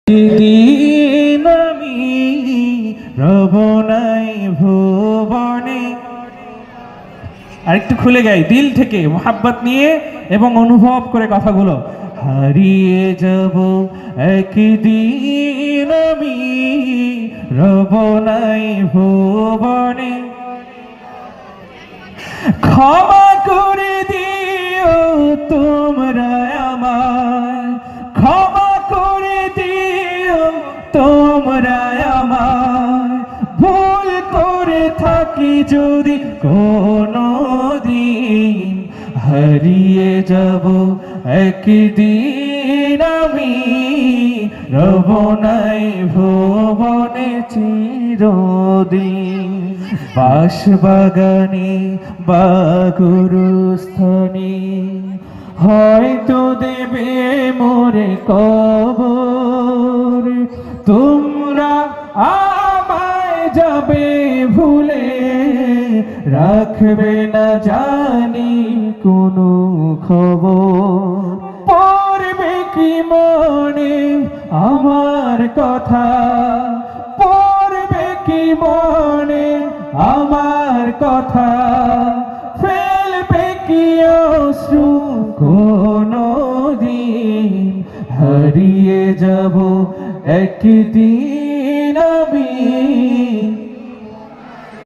দিন আমি রব নাই ভুবনে। আরেকটু খুলে গাই দিল থেকে মোহাব্বত নিয়ে এবং অনুভব করে কথাগুলো। হারিয়ে যাব একদিন আমি রব নাই ভুবনে। ক্ষমা করে দিও তোমরা আমায়, ক্ষমা করে দিও তোমরা আমায়, ভুল করে থাকি যদি কোনো দিন। হারিয়ে যাব একদিন আমি রব নাই ভুবনে চিরদিন। বাঁশবাগানে বা গুরুস্থানে হয়তো দেবে মোরে কবর। তোমরা আমায় যাবে ভুলে, রাখবে না জানি কোনো খবর। পড়বে কি মনে আমার কথা, পড়বে কি মনে আমার কথা, ফেলবে কি অশ্রু কোনো দিন। হারিয়ে যাব একদিন